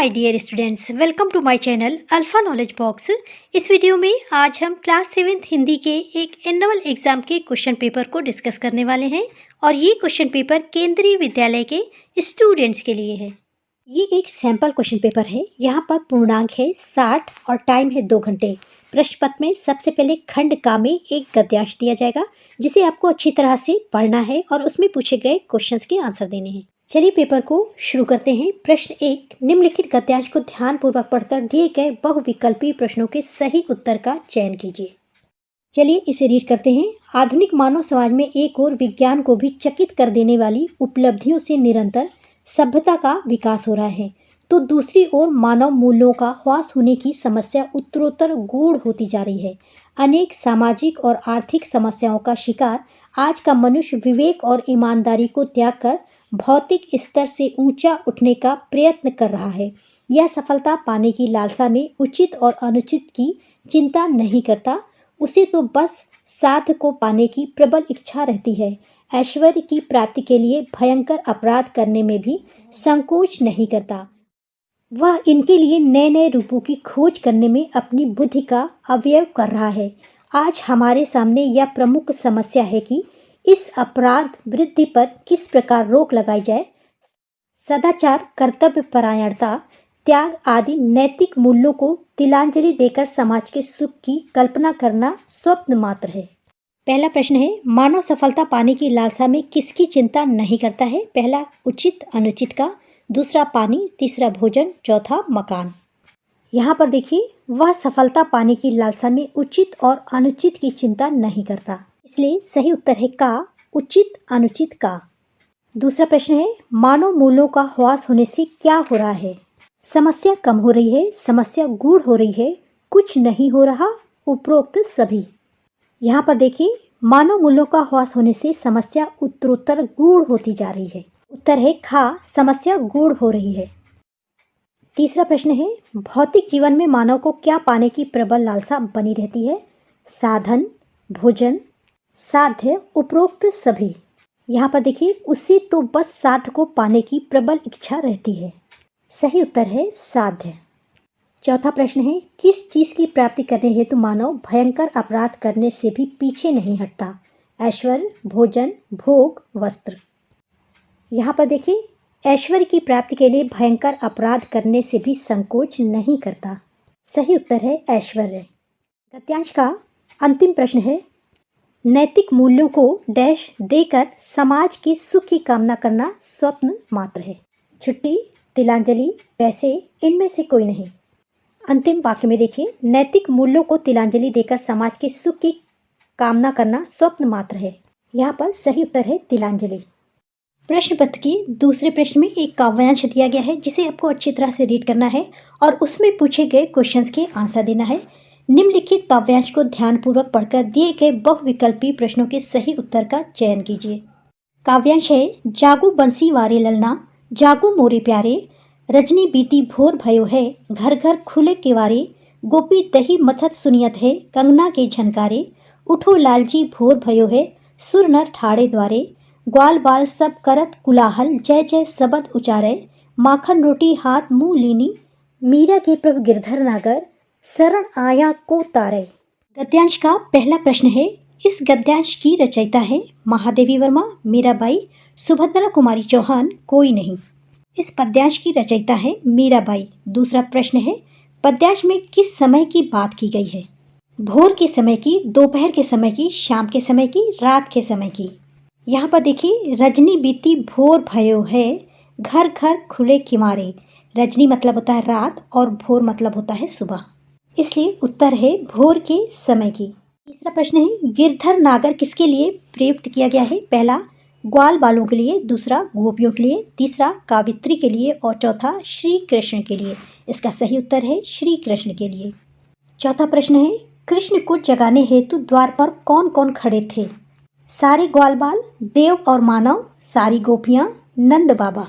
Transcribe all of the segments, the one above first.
My dear students, welcome to my channel alpha knowledge box. इस video में आज हम क्लास 7 हिंदी के एक एनुअल एग्जाम के क्वेश्चन पेपर को डिस्कस करने वाले हैं और ये क्वेश्चन पेपर केंद्रीय विद्यालय के स्टूडेंट्स के लिए है। ये एक सैंपल क्वेश्चन पेपर है। यहाँ पर पूर्णांक है 60 और टाइम है 2 घंटे। प्रश्न पत्र में सबसे पहले खंड का में एक गद्यांश दिया जाएगा जिसे आपको अच्छी तरह से पढ़ना है और उसमें पूछे गए क्वेश्चंस के आंसर देने हैं। चलिए पेपर को शुरू करते हैं। प्रश्न 1, निम्नलिखित गद्यांश को ध्यानपूर्वक पढ़कर दिए गए बहुविकल्पी प्रश्नों के सही उत्तर का चयन कीजिए। चलिए इसे रीड करते हैं। आधुनिक मानव समाज में एक और विज्ञान को भी चकित कर देने वाली उपलब्धियों से निरंतर सभ्यता का विकास हो रहा है, तो दूसरी ओर मानव मूल्यों का ह्रास होने की समस्या उत्तरोत्तर गूढ़ होती जा रही है। अनेक सामाजिक और आर्थिक समस्याओं का शिकार आज का मनुष्य विवेक और ईमानदारी को त्याग कर भौतिक स्तर से ऊंचा उठने का प्रयत्न कर रहा है। यह सफलता पाने की लालसा में उचित और अनुचित की चिंता नहीं करता, उसे तो बस साध को पाने की प्रबल इच्छा रहती है। ऐश्वर्य की प्राप्ति के लिए भयंकर अपराध करने में भी संकोच नहीं करता। वह इनके लिए नए नए रूपों की खोज करने में अपनी बुद्धि का अवयव कर रहा है। आज हमारे सामने यह प्रमुख समस्या है कि इस अपराध वृद्धि पर किस प्रकार रोक लगाई जाए। सदाचार, कर्तव्य परायणता, त्याग आदि नैतिक मूल्यों को तिलांजलि देकर समाज के सुख की कल्पना करना स्वप्न मात्र है। पहला प्रश्न है, मानव सफलता पाने की लालसा में किसकी चिंता नहीं करता है? पहला उचित अनुचित का, दूसरा पानी, तीसरा भोजन, चौथा मकान। यहाँ पर देखिए, वह सफलता पाने की लालसा में उचित और अनुचित की चिंता नहीं करता, इसलिए सही उत्तर है का, उचित अनुचित का। दूसरा प्रश्न है, मानव मूल्यों का ह्रास होने से क्या हो रहा है? समस्या कम हो रही है, समस्या गूढ़ हो रही है, कुछ नहीं हो रहा, उपरोक्त सभी। यहाँ पर देखिए, मानव मूल्यों का ह्रास होने से समस्या उत्तरोत्तर गूढ़ होती जा रही है। उत्तर है खा, समस्या गूढ़ हो रही है। तीसरा प्रश्न है, भौतिक जीवन में मानव को क्या पाने की प्रबल लालसा बनी रहती है? साधन, भोजन, साध्य, उपरोक्त सभी। यहाँ पर देखिए, उससे तो बस साध्य को पाने की प्रबल इच्छा रहती है। सही उत्तर है साध्य। चौथा प्रश्न है, किस चीज की प्राप्ति करने हेतु मानव भयंकर अपराध करने से भी पीछे नहीं हटता? ऐश्वर्य, भोजन, भोग, वस्त्र। यहाँ पर देखिए, ऐश्वर्य की प्राप्ति के लिए भयंकर अपराध करने से भी संकोच नहीं करता। सही उत्तर है ऐश्वर्य। गद्यांश का अंतिम प्रश्न है, नैतिक मूल्यों को डैश देकर समाज के सुख की कामना करना स्वप्न मात्र है। छुट्टी, तिलांजलि, पैसे, इनमें से कोई नहीं। अंतिम वाक्य में देखिए, नैतिक मूल्यों को तिलांजलि देकर समाज के सुख की कामना करना स्वप्न मात्र है। यहाँ पर सही उत्तर है तिलांजलि। प्रश्न पत्र के दूसरे प्रश्न में एक काव्यांश दिया गया है जिसे आपको अच्छी तरह से रीड करना है और उसमें पूछे गए क्वेश्चंस के आंसर देना है। निम्नलिखित काव्यांश को ध्यानपूर्वक पढ़कर दिए गए बहुविकल्पी प्रश्नों के सही उत्तर का चयन कीजिए। काव्यांश है, जागो बंसी वारे ललना, जागो मोरे प्यारे, रजनी बीती भोर भयो है, घर घर खुले किवारे, गोपी दही मथत सुनियत है, कंगना के झनकारे, उठो लालजी भोर भयो है, सुर नर ठाड़े द्वारे, ग्वाल बाल सब करत कुलाहल, जय जय सबद उचारे, माखन रोटी हाथ मुंह लीनी, मीरा के प्रभु गिरधर नागर, शरण आया को तारे। गद्यांश का पहला प्रश्न है, इस गद्यांश की रचयिता है महादेवी वर्मा, मीराबाई, सुभद्रा कुमारी चौहान, कोई नहीं। इस पद्यांश की रचयिता है मीराबाई। दूसरा प्रश्न है, पद्यांश में किस समय की बात की गई है? भोर के समय की, दोपहर के समय की, शाम के समय की, रात के समय की। यहाँ पर देखिए, रजनी बीती भोर भयो है, घर घर खुले किमारे। रजनी मतलब होता है रात और भोर मतलब होता है सुबह, इसलिए उत्तर है भोर के समय की। तीसरा प्रश्न है, गिरधर नागर किसके लिए प्रयुक्त किया गया है? पहला ग्वाल बालों के लिए, दूसरा गोपियों के लिए, तीसरा कावित्री के लिए और चौथा श्री कृष्ण के लिए। इसका सही उत्तर है श्री कृष्ण के लिए। चौथा प्रश्न है, कृष्ण को जगाने हेतु द्वार पर कौन कौन खड़े थे? सारे ग्वाल बाल, देव और मानव, सारी गोपियां, नंद बाबा।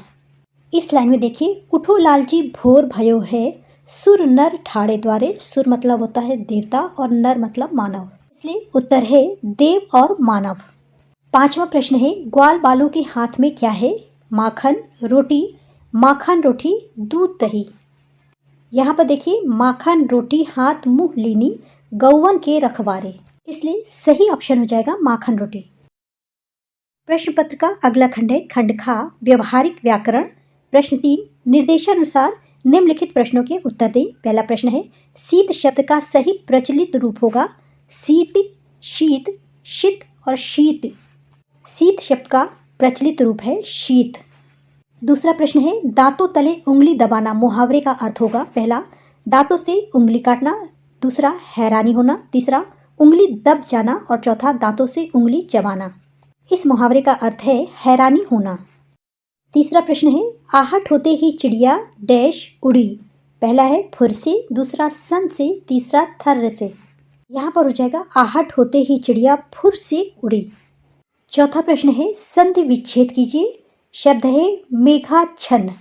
इस लाइन में देखिए, उठो लालजी भोर भयो है, सुर नर ठाड़े द्वारे। सुर मतलब होता है देवता और नर मतलब मानव, इसलिए उत्तर है देव और मानव। पांचवा प्रश्न है, ग्वाल बालों के हाथ में क्या है? माखन, रोटी, माखन रोटी, दूध दही। यहाँ पर देखिए माखन रोटी हाथ मुंह लीनी गौवन के रखवारे, इसलिए सही ऑप्शन हो जाएगा माखन रोटी। प्रश्न पत्र का अगला खंड है खंड खा व्यवहारिक व्याकरण। प्रश्न 3 निर्देशानुसार निम्नलिखित प्रश्नों के उत्तर दें। पहला प्रश्न है शीत शब्द का सही प्रचलित रूप होगा शीत, शीत, शीत और शीत। शीत शब्द का प्रचलित रूप है शीत। दूसरा प्रश्न है दांतों तले उंगली दबाना मुहावरे का अर्थ होगा। पहला दांतों से उंगली काटना, दूसरा हैरानी होना, तीसरा उंगली दब जाना और चौथा दांतों से उंगली चबाना। इस मुहावरे का अर्थ है हैरानी होना। तीसरा प्रश्न है आहट होते ही चिड़िया डैश उड़ी। पहला है फुर से, दूसरा सन से, तीसरा थर्र से। यहाँ पर हो जाएगा आहट होते ही चिड़िया फुर से उड़ी। चौथा प्रश्न है संधि विच्छेद कीजिए। शब्द है मेघाच्छन्न।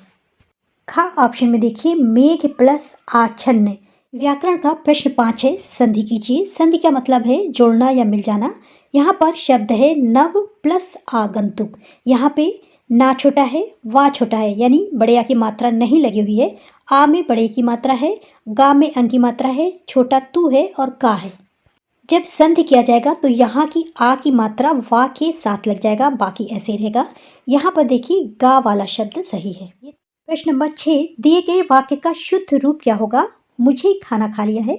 खा ऑप्शन में देखिए मेघ प्लस आच्छन्न। व्याकरण का प्रश्न 5 है संधि कीजिए। संधि का मतलब है जोड़ना या मिल जाना। यहाँ पर शब्द है नव प्लस आगंतुक। यहाँ पे ना छोटा है वा छोटा है, यानी बड़े आ की मात्रा नहीं लगी हुई है। आ में बड़े की मात्रा है, गा में अंग की मात्रा है, छोटा तू है और का है। जब संधि किया जाएगा तो यहाँ की आ की मात्रा वा के साथ लग जाएगा, बाकी ऐसे रहेगा। यहाँ पर देखिए गा वाला शब्द सही है। प्रश्न नंबर 6 दिए गए वाक्य का शुद्ध रूप क्या होगा। मुझे खाना खा लिया है।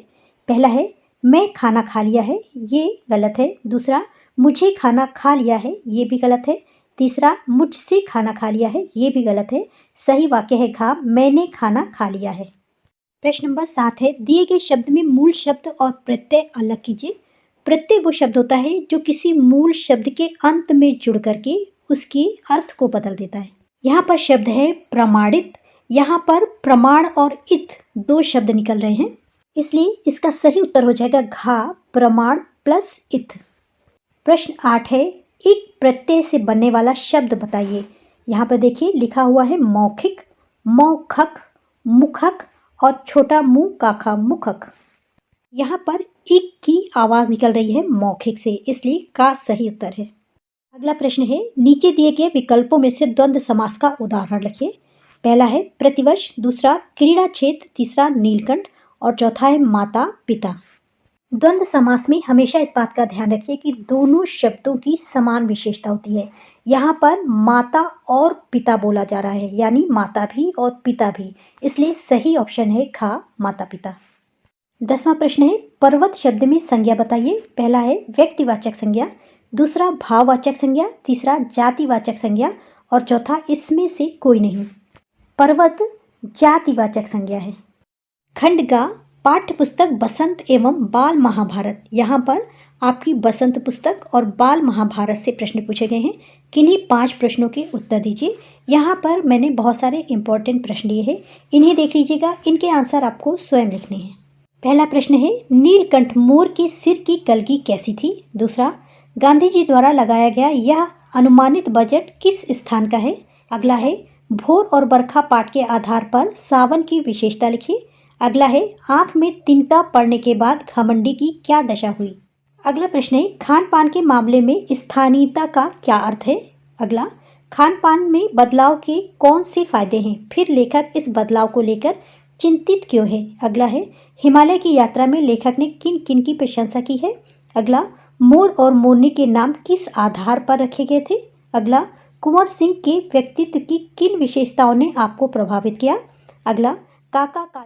पहला है मैं खाना खा लिया है, ये गलत है। दूसरा मुझे खाना खा लिया है, ये भी गलत है। तीसरा मुझसे खाना खा लिया है, ये भी गलत है। सही वाक्य है घा मैंने खाना खा लिया है। प्रश्न नंबर 7 है दिए गए शब्द में मूल शब्द और प्रत्यय अलग कीजिए। प्रत्यय वो शब्द होता है जो किसी मूल शब्द के अंत में जुड़ करके उसके अर्थ को बदल देता है। यहाँ पर शब्द है प्रमाणित। यहाँ पर प्रमाण और इत दो शब्द निकल रहे हैं, इसलिए इसका सही उत्तर हो जाएगा घा प्रमाण प्लस इत। प्रश्न 8 है एक प्रत्यय से बनने वाला शब्द बताइए। यहाँ पर देखिए लिखा हुआ है मौखिक, मौखक, मुखक और छोटा मुंह काखा मुखक। यहाँ पर इक की आवाज निकल रही है मौखिक से, इसलिए का सही उत्तर है। अगला प्रश्न है नीचे दिए गए विकल्पों में से द्वंद्व समास का उदाहरण लिखिए। पहला है प्रतिवर्ष, दूसरा क्रीड़ा क्षेत्र, तीसरा नीलकंठ और चौथा है माता पिता। द्वंद्व समास में हमेशा इस बात का ध्यान रखिए कि दोनों शब्दों की समान विशेषता होती है। यहाँ पर माता और पिता बोला जा रहा है, यानी माता भी और पिता भी, इसलिए सही ऑप्शन है खा माता पिता। 10वां प्रश्न है पर्वत शब्द में संज्ञा बताइए। पहला है व्यक्तिवाचक संज्ञा, दूसरा भाववाचक संज्ञा, तीसरा जातिवाचक संज्ञा और चौथा इसमें से कोई नहीं। पर्वत जातिवाचक संज्ञा है। खंड गा पाठ्य पुस्तक बसंत एवं बाल महाभारत। यहाँ पर आपकी बसंत पुस्तक और बाल महाभारत से प्रश्न पूछे गए हैं। किन्हीं 5 प्रश्नों के उत्तर दीजिए। यहाँ पर मैंने बहुत सारे इंपॉर्टेंट प्रश्न लिए हैं, इन्हें देख लीजिएगा। इनके आंसर आपको स्वयं लिखने हैं। पहला प्रश्न है नीलकंठ मोर के सिर की कलगी कैसी थी। दूसरा गांधी जी द्वारा लगाया गया यह अनुमानित बजट किस स्थान का है। अगला है भोर और बरखा पाठ के आधार पर सावन की विशेषता लिखिए। अगला है आंख में तिनका पड़ने के बाद घमंडी की क्या दशा हुई। अगला प्रश्न है खान पान के मामले में स्थानीयता का क्या अर्थ है। अगला खान पान में बदलाव के कौन से फायदे हैं, फिर लेखक इस बदलाव को लेकर चिंतित क्यों है। अगला है हिमालय की यात्रा में लेखक ने किन किन की प्रशंसा की है। अगला मोर और मोरनी के नाम किस आधार पर रखे गए थे। अगला कुंवर सिंह के व्यक्तित्व की किन विशेषताओं ने आपको प्रभावित किया। अगला काका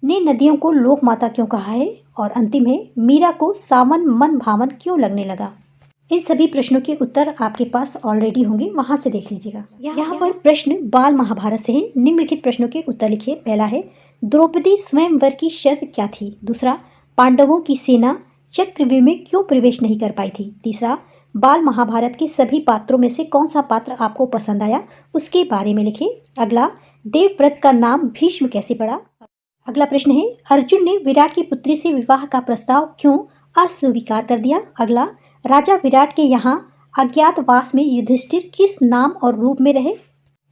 ने नदियों को लोक माता क्यों कहा है। और अंतिम है मीरा को सावन मन भावन क्यों लगने लगा। इन सभी प्रश्नों के उत्तर आपके पास ऑलरेडी होंगे, वहां से देख लीजिएगा। यहाँ पर प्रश्न बाल महाभारत से है। निम्नलिखित प्रश्नों के उत्तर लिखिए। पहला है द्रौपदी स्वयंवर की शर्त क्या थी। दूसरा पांडवों की सेना चक्रव्यूह में क्यों प्रवेश नहीं कर पाई थी। तीसरा बाल महाभारत के सभी पात्रों में से कौन सा पात्र आपको पसंद आया, उसके बारे में लिखिए। अगला देवव्रत का नाम भीष्म कैसे पड़ा। अगला प्रश्न है अर्जुन ने विराट की पुत्री से विवाह का प्रस्ताव क्यों अस्वीकार कर दिया। अगला राजा विराट के यहाँ अज्ञातवास में युधिष्ठिर किस नाम और रूप में रहे।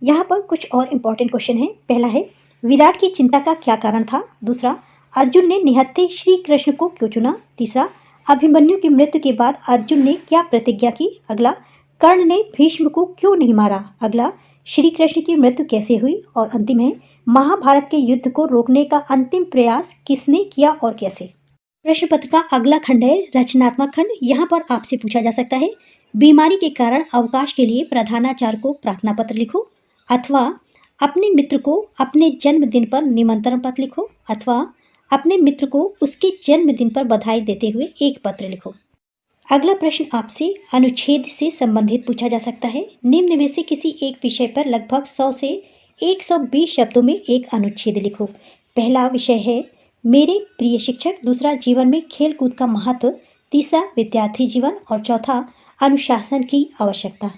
यहाँ पर कुछ और इम्पोर्टेंट क्वेश्चन है। पहला है विराट की चिंता का क्या कारण था। दूसरा अर्जुन ने निहत्थे श्री कृष्ण को क्यों चुना। तीसरा अभिमन्यु की मृत्यु के बाद अर्जुन ने क्या प्रतिज्ञा की। अगला कर्ण ने भीष्म को क्यों नहीं मारा। अगला श्री कृष्ण की मृत्यु कैसे हुई। और अंतिम है महाभारत के युद्ध को रोकने का अंतिम प्रयास किसने किया और कैसे? प्रश्न पत्र का अगला खंड है रचनात्मक खंड। यहाँ पर आपसे पूछा जा सकता है बीमारी के कारण अवकाश के लिए प्रधानाचार्य को प्रार्थना पत्र लिखो, अथवा अपने मित्र को अपने जन्मदिन पर निमंत्रण पत्र लिखो, अथवा अपने मित्र को उसके जन्मदिन पर बधाई देते हुए एक पत्र लिखो। अगला प्रश्न आपसे अनुच्छेद से संबंधित पूछा जा सकता है। निम्न में से किसी एक विषय पर लगभग 100 से 120 शब्दों में एक अनुच्छेद लिखो। पहला विषय है मेरे प्रिय शिक्षक, दूसरा जीवन में खेल कूद का महत्व, तीसरा विद्यार्थी जीवन और चौथा अनुशासन की आवश्यकता।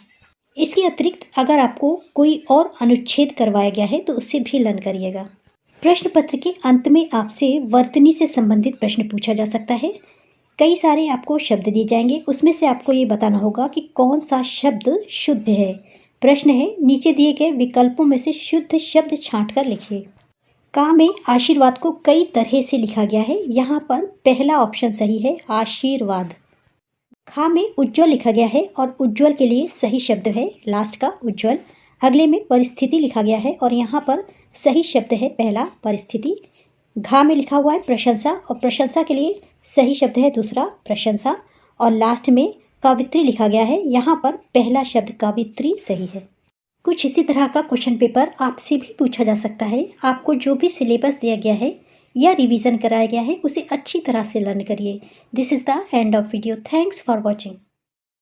इसके अतिरिक्त अगर आपको कोई और अनुच्छेद करवाया गया है तो उससे भी लर्न करिएगा। प्रश्न पत्र के अंत में आपसे वर्तनी से संबंधित प्रश्न पूछा जा सकता है। कई सारे आपको शब्द दिए जाएंगे, उसमें से आपको ये बताना होगा कि कौन सा शब्द शुद्ध है। प्रश्न है नीचे दिए गए विकल्पों में से शुद्ध शब्द छांटकर लिखिए। का में आशीर्वाद को कई तरह से लिखा गया है। यहाँ पर पहला ऑप्शन सही है, आशीर्वाद। खा में उज्ज्वल लिखा गया है और उज्ज्वल के लिए सही शब्द है लास्ट का उज्ज्वल। अगले में परिस्थिति लिखा गया है और यहाँ पर सही शब्द है पहला परिस्थिति। घा में लिखा हुआ है प्रशंसा और प्रशंसा के लिए सही शब्द है दूसरा प्रशंसा। और लास्ट में कवित्री लिखा गया है, यहाँ पर पहला शब्द कवित्री सही है। कुछ इसी तरह का क्वेश्चन पेपर आपसे भी पूछा जा सकता है। आपको जो भी सिलेबस दिया गया है या रिवीजन कराया गया है उसे अच्छी तरह से लर्न करिए। This is the end of video. Thanks for watching.